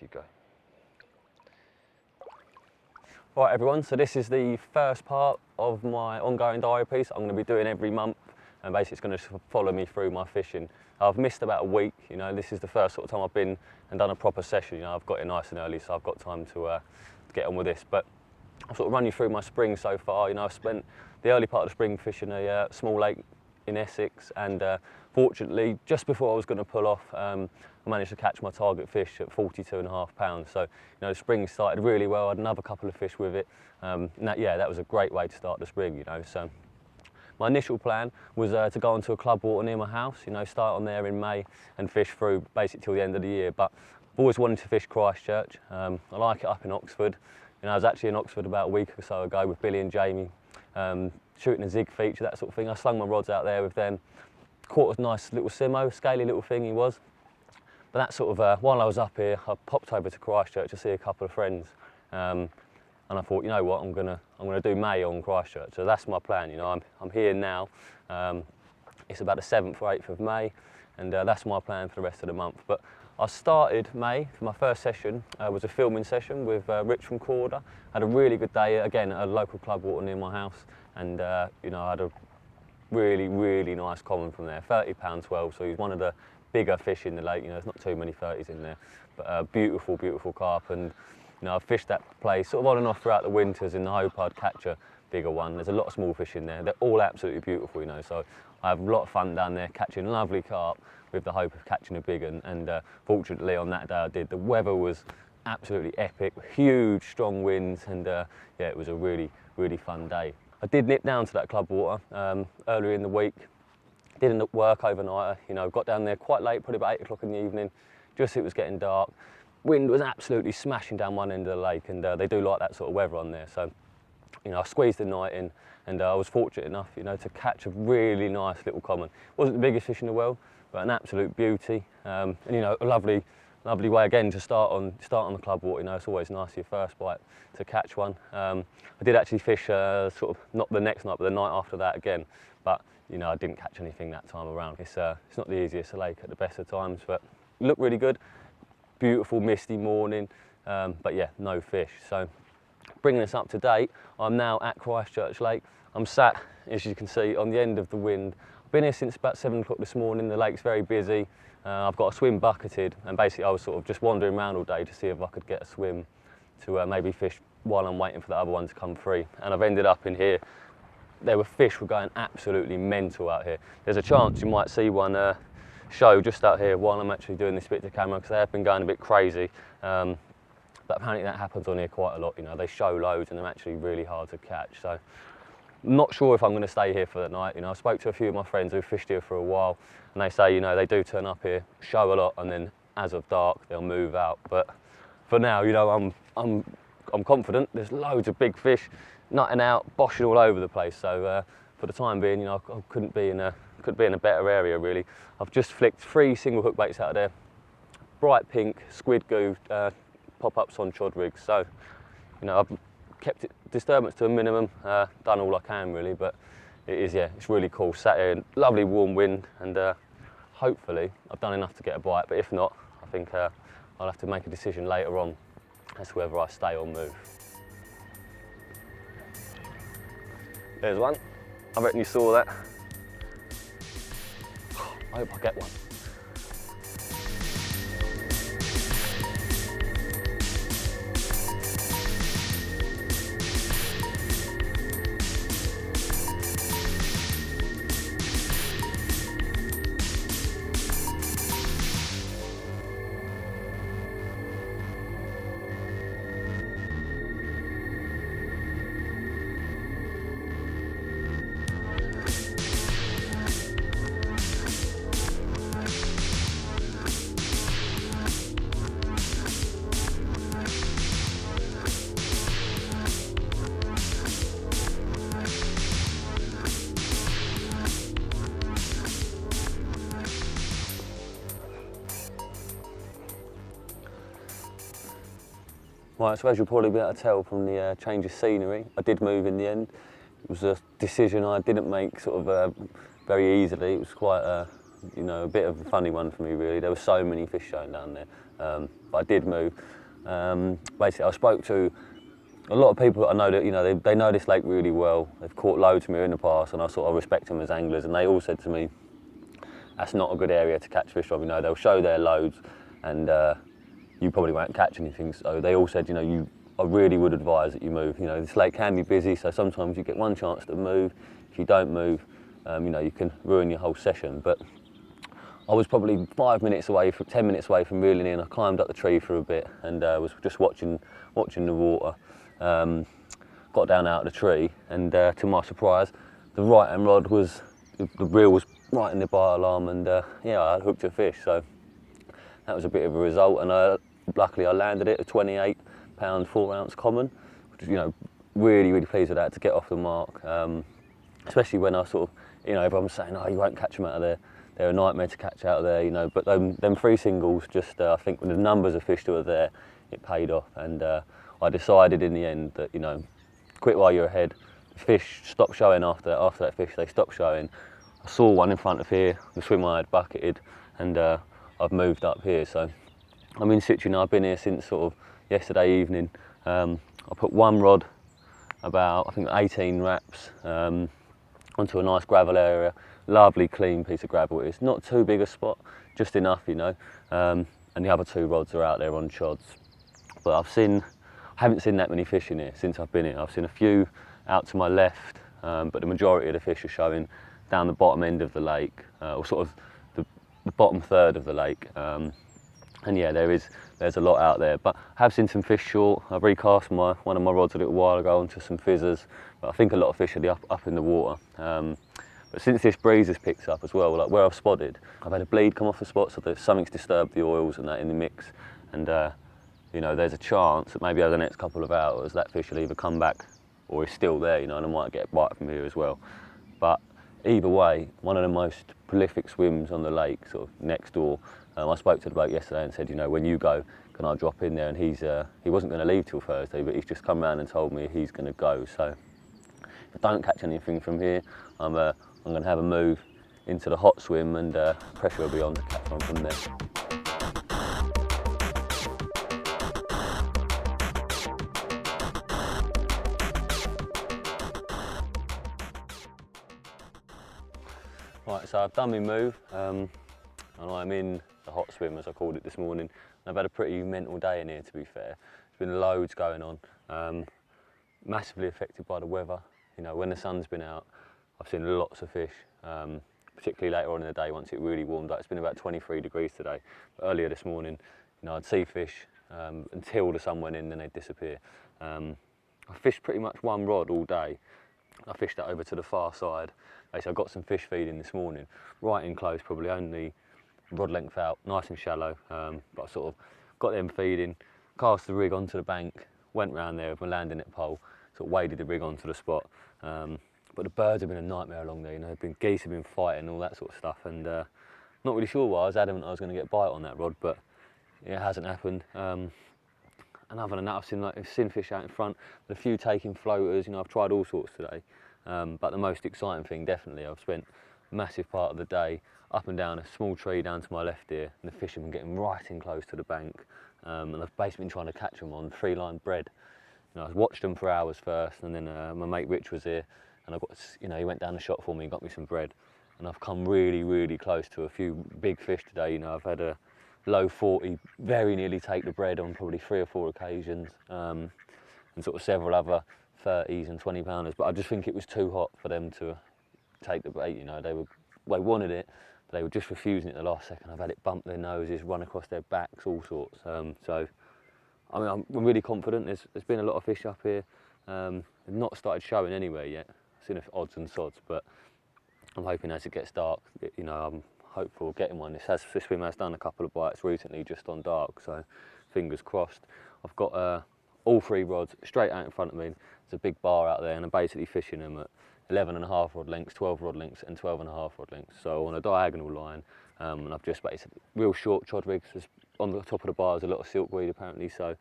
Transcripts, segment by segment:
you go. Right everyone, so this is the first part of my ongoing diary piece I'm going to be doing every month, and basically it's going to follow me through my fishing. I've missed about a week, you know, this is the first sort of time I've been and done a proper session, you know, I've got in nice and early so I've got time to get on with this. But I'll sort of run you through my spring so far. You know, I've spent the early part of the spring fishing a small lake in Essex, and fortunately just before I was going to pull off, I managed to catch my target fish at 42.5 pounds. So, you know, the spring started really well. I had another couple of fish with it. And that was a great way to start the spring, you know. So my initial plan was to go onto a club water near my house, you know, start on there in May and fish through basically till the end of the year. But I've always wanted to fish Christchurch. I like it up in Oxford. You know, I was actually in Oxford about a week or so ago with Billy and Jamie, shooting a zig feature, that sort of thing. I slung my rods out there with them. Caught a nice little simo, scaly little thing he was. But that sort of, while I was up here, I popped over to Christchurch to see a couple of friends. And I thought, you know what, I'm gonna do May on Christchurch. So that's my plan, you know, I'm here now. It's about the 7th or 8th of May, and that's my plan for the rest of the month. But I started May, for my first session, was a filming session with Rich from Korda. Had a really good day, again, at a local club water near my house. And, you know, I had a really, really nice common from there, £30.12, so he's one of the bigger fish in the lake. You know, there's not too many 30s in there, but beautiful, beautiful carp. And, you know, I've fished that place sort of on and off throughout the winters in the hope I'd catch a bigger one. There's a lot of small fish in there. They're all absolutely beautiful, you know, so I have a lot of fun down there catching lovely carp with the hope of catching a big one. And fortunately on that day I did. The weather was absolutely epic, huge strong winds, and yeah, it was a really, really fun day. I did nip down to that club water earlier in the week. Didn't work overnight, you know, got down there quite late, probably about 8 o'clock in the evening, just as it was getting dark. Wind was absolutely smashing down one end of the lake, and they do like that sort of weather on there. So, you know, I squeezed the night in, and I was fortunate enough, you know, to catch a really nice little common. Wasn't the biggest fish in the world, but an absolute beauty. And, you know, a lovely way again to start on the club water. You know, it's always nice your first bite to catch one. I did actually fish sort of not the next night, but the night after that again. But you know, I didn't catch anything that time around. It's not the easiest lake at the best of times, but it looked really good. Beautiful misty morning, but yeah, no fish. So bringing us up to date, I'm now at Christchurch Lake. I'm sat, as you can see, on the end of the wind. I've been here since about 7 o'clock this morning. The lake's very busy. I've got a swim bucketed, and basically I was sort of just wandering around all day to see if I could get a swim to maybe fish while I'm waiting for the other one to come free. And I've ended up in here. Fish were going absolutely mental out here. There's a chance you might see one show just out here while I'm actually doing this bit to camera, because they have been going a bit crazy. But apparently that happens on here quite a lot. You know, they show loads and they're actually really hard to catch. So I'm not sure if I'm going to stay here for the night. You know, I spoke to a few of my friends who've fished here for a while, and they say, you know, they do turn up here, show a lot, and then as of dark they'll move out. But for now, you know, I'm confident. There's loads of big fish nutting out, boshing all over the place. So for the time being, you know, I couldn't be in a better area really. I've just flicked 3 single hook baits out of there, bright pink squid goo pop-ups on chod rigs. So, you know, I've kept disturbance to a minimum, done all I can really, but it is, yeah, it's really cool. Sat here in lovely warm wind, and hopefully I've done enough to get a bite, but if not, I think I'll have to make a decision later on as to whether I stay or move. There's one. I reckon you saw that. I hope I get one. Right, so as you'll probably be able to tell from the change of scenery, I did move in the end. It was a decision I didn't make sort of very easily. It was quite you know, a bit of a funny one for me really. There were so many fish showing down there, but I did move. Basically, I spoke to a lot of people that I know that, you know, they know this lake really well. They've caught loads from here in the past, and I sort of respect them as anglers, and they all said to me, that's not a good area to catch fish from. You know, they'll show their loads, and you probably won't catch anything. So they all said, you know, I really would advise that you move. You know, this lake can be busy, so sometimes you get one chance to move. If you don't move, you know, you can ruin your whole session. But I was probably 10 minutes away from reeling in. I climbed up the tree for a bit and was just watching the water. Got down out of the tree, and to my surprise, the right hand rod was, the reel was right in the bite alarm, and yeah, I hooked a fish. So that was a bit of a result, and luckily I landed it, a 28-pound 4-ounce common, which is, you know, really pleased with that, to get off the mark. Especially when I sort of, you know, everyone's saying, oh, you won't catch them out of there. They're a nightmare to catch out of there, you know. But them 3 singles, just I think with the numbers of fish that were there, it paid off. And I decided in the end that, you know, quit while you're ahead. The fish stopped showing after that fish. They stopped showing. I saw one in front of here, the swimmer I had bucketed, and I've moved up here. So I'm in situ now. I've been here since sort of yesterday evening. I put one rod, about I think 18 wraps, onto a nice gravel area. Lovely clean piece of gravel it is. Not too big a spot, just enough, you know. And the other 2 rods are out there on chods. But I haven't seen that many fish in here since I've been here. I've seen a few out to my left, but the majority of the fish are showing down the bottom end of the lake, or sort of the bottom third of the lake. And yeah, there's a lot out there. But I have seen some fish short. I've recast one of my rods a little while ago onto some fizzers, but I think a lot of fish are up in the water. But since this breeze has picked up as well, like where I've spotted, I've had a bleed come off the spot, so that something's disturbed the oils and that in the mix. And you know, there's a chance that maybe over the next couple of hours that fish will either come back or is still there, you know, and I might get a bite from here as well. But either way, one of the most prolific swims on the lake, sort of next door. I spoke to the bloke yesterday and said, you know, when you go, can I drop in there? And he wasn't going to leave till Thursday, but he's just come round and told me he's going to go. So if I don't catch anything from here, I'm going to have a move into the hot swim, and pressure will be on to catch one from there. Right, so I've done my move, and I'm in the hot swim, as I called it this morning. I've had a pretty mental day in here, to be fair. There's been loads going on, massively affected by the weather. You know, when the sun's been out, I've seen lots of fish, particularly later on in the day once it really warmed up. It's been about 23 degrees today. But earlier this morning, you know, I'd see fish until the sun went in, then they'd disappear. I fished pretty much one rod all day. I fished that over to the far side. Basically, I got some fish feeding this morning, right in close, probably only rod length out, nice and shallow. But I sort of got them feeding, cast the rig onto the bank, went round there with my landing net pole, sort of waded the rig onto the spot. But the birds have been a nightmare along there, you know, geese have been fighting, all that sort of stuff, and not really sure why. I was adamant I was going to get a bite on that rod, but it hasn't happened. And other than that, I've seen fish out in front, a few taking floaters, you know, I've tried all sorts today. But the most exciting thing, definitely, I've spent a massive part of the day up and down a small tree down to my left here, and the fish have been getting right in close to the bank. And I've basically been trying to catch them on 3-line bread. You know, I watched them for hours first, and then my mate Rich was here, and he went down the shot for me and got me some bread. And I've come really close to a few big fish today. You know, I've had a low 40 very nearly take the bread on probably 3 or 4 occasions, and sort of several other 30s and 20-pounders. But I just think it was too hot for them to take the bait. You know, they wanted it, but they were just refusing it the last second. I've had it bump their noses, run across their backs, all sorts. So I mean, I'm really confident. There's been a lot of fish up here. They've not started showing anywhere yet. I've seen odds and sods, but I'm hoping as it gets dark, you know, I'm hopeful of getting one. This swim has done a couple of bites recently just on dark, so fingers crossed. I've got all 3 rods straight out in front of me. There's a big bar out there, and I'm basically fishing them at 11.5 rod lengths, 12 rod lengths, and 12.5 rod lengths. So on a diagonal line, and I've just basically real short chod rigs. On the top of the bar is a lot of silkweed apparently, so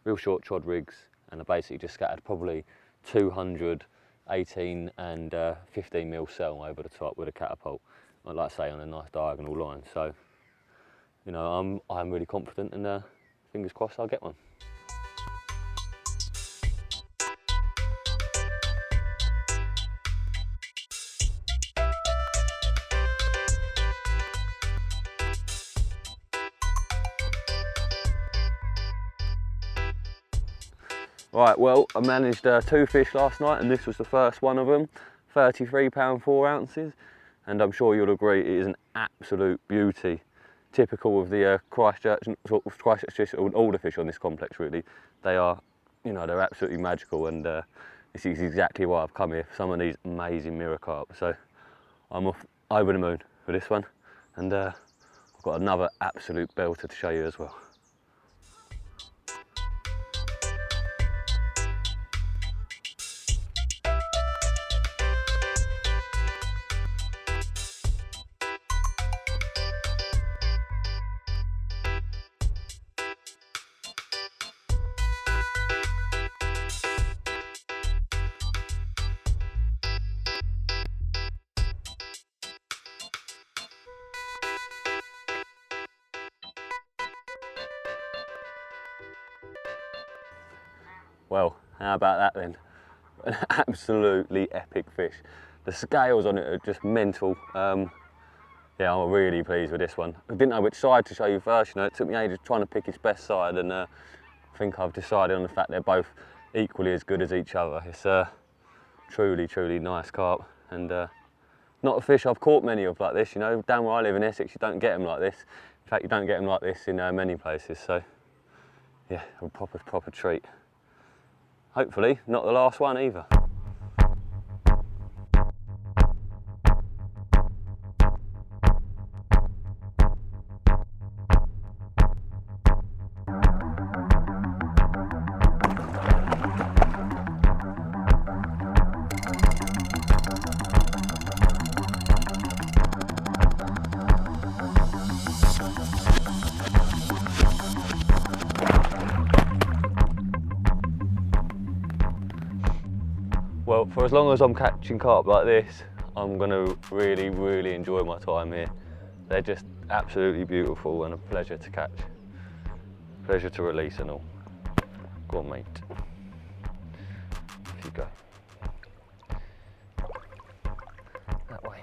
real short chod rigs, and I basically just scattered probably 200, 18 and 15 mil cell over the top with a catapult. like I say, on a nice diagonal line. So, you know, I'm really confident, and fingers crossed I'll get one. Right, well, I managed 2 fish last night, and this was the first one of them. 33 pound 4 ounces, and I'm sure you'll agree it is an absolute beauty. Typical of the Christchurch, all the fish on this complex really. They are, you know, they're absolutely magical, and this is exactly why I've come here for some of these amazing mirror carp. So I'm off over the moon for this one, and I've got another absolute belter to show you as well. Well, how about that then? An absolutely epic fish. The scales on it are just mental. Yeah, I'm really pleased with this one. I didn't know which side to show you first, you know, it took me ages trying to pick his best side, and I think I've decided on the fact they're both equally as good as each other. It's truly, truly nice carp, and not a fish I've caught many of like this, you know. Down where I live in Essex, you don't get them like this. In fact, you don't get them like this in many places, so yeah, a proper treat. Hopefully not the last one either. Well, for as long as I'm catching carp like this, I'm going to really, really enjoy my time here. They're just absolutely beautiful and a pleasure to catch. Pleasure to release and all. Go on, mate. Off you go. That way.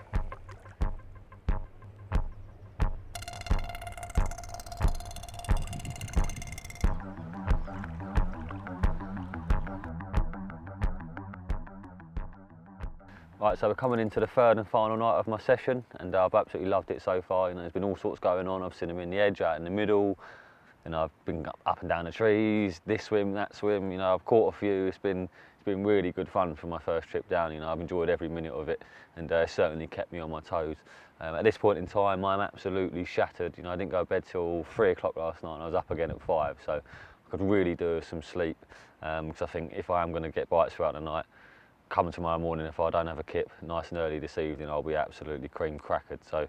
Right, so we're coming into the third and final night of my session, and I've absolutely loved it so far. You know, there's been all sorts going on. I've seen them in the edge, out in the middle, and I've been up and down the trees, this swim, that swim. You know, I've caught a few. It's been really good fun for my first trip down. You know, I've enjoyed every minute of it, and certainly kept me on my toes. At this point in time, I'm absolutely shattered. You know, I didn't go to bed till 3 o'clock last night, and I was up again at 5, so I could really do with some sleep, because I think if I am going to get bites throughout the night, come tomorrow morning, if I don't have a kip nice and early this evening, I'll be absolutely cream crackered. So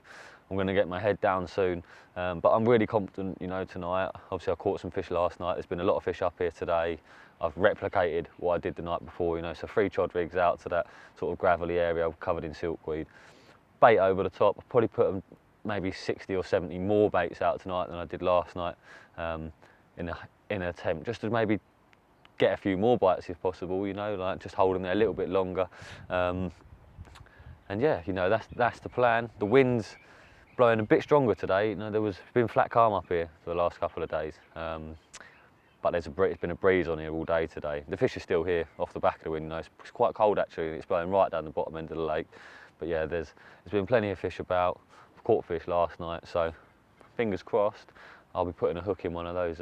I'm going to get my head down soon, but I'm really confident, you know, tonight. Obviously I caught some fish last night. There's been a lot of fish up here today. I've replicated what I did the night before, you know, so 3 chod rigs out to that sort of gravelly area covered in silkweed. Bait over the top. I've probably put maybe 60 or 70 more baits out tonight than I did last night, in an attempt just to maybe get a few more bites if possible, you know, like just hold them there a little bit longer. And yeah, you know, that's the plan. The wind's blowing a bit stronger today. You know, there's been flat calm up here for the last couple of days, but it's been a breeze on here all day today. The fish are still here off the back of the wind. You know, it's quite cold actually, and it's blowing right down the bottom end of the lake. But yeah, there's been plenty of fish about. I've caught fish last night, so fingers crossed I'll be putting a hook in one of those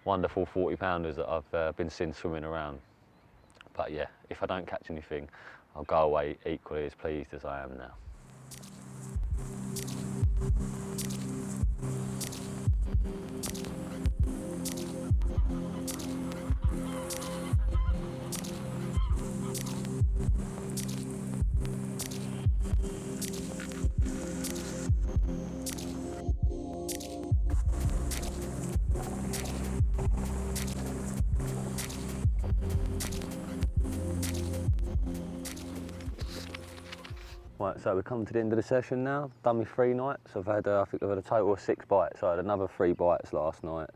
wonderful 40-pounders that I've been seen swimming around. But yeah, if I don't catch anything, I'll go away equally as pleased as I am now. Right, so we're coming to the end of the session now. Done me 3 nights. I've had, I think I've had a total of 6 bites. So I had another 3 bites last night.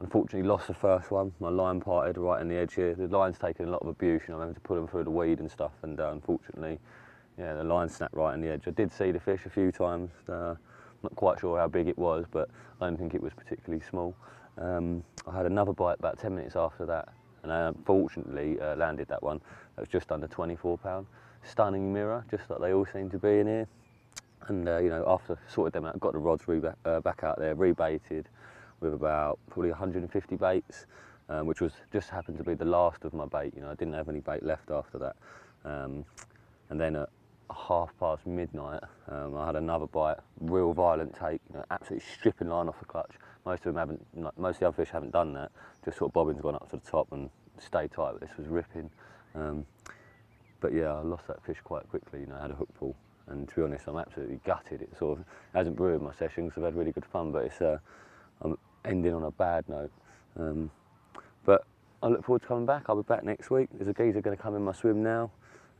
Unfortunately lost the first one. My line parted right in the edge here. The line's taken a lot of abuse, you know, I'm having to pull them through the weed and stuff, and unfortunately, yeah, the line snapped right in the edge. I did see the fish a few times. Not quite sure how big it was, but I don't think it was particularly small. I had another bite about 10 minutes after that, and I unfortunately landed that one. That was just under 24 pound. Stunning mirror, just like they all seem to be in here. And you know, after sorted them out, got the rods back out there, rebaited with about probably 150 baits, which was just happened to be the last of my bait. You know, I didn't have any bait left after that. And then at midnight, I had another bite, real violent take. You know, absolutely stripping line off the clutch. Most of the other fish haven't done that. Just sort of bobbins gone up to the top and stayed tight. But this was ripping. But yeah, I lost that fish quite quickly. You know, I had a hook pull, and to be honest, I'm absolutely gutted. It sort of hasn't ruined my session because I've had really good fun, but it's I'm ending on a bad note. But I look forward to coming back. I'll be back next week. There's a geezer going to come in my swim now,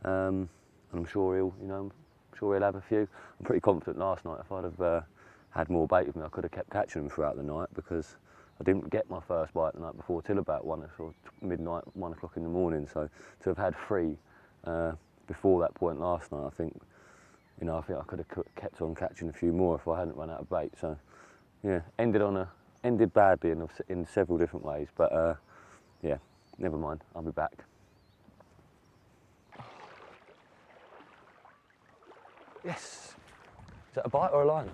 and I'm sure he'll have a few. I'm pretty confident last night if I'd have had more bait with me, I could have kept catching them throughout the night, because I didn't get my first bite the night before till about midnight, 1 o'clock in the morning. So to have had 3 before that point last night, I think I could have kept on catching a few more if I hadn't run out of bait. So yeah, ended badly in several different ways, but yeah, never mind. I'll be back. Yes. Is that a bite or a line?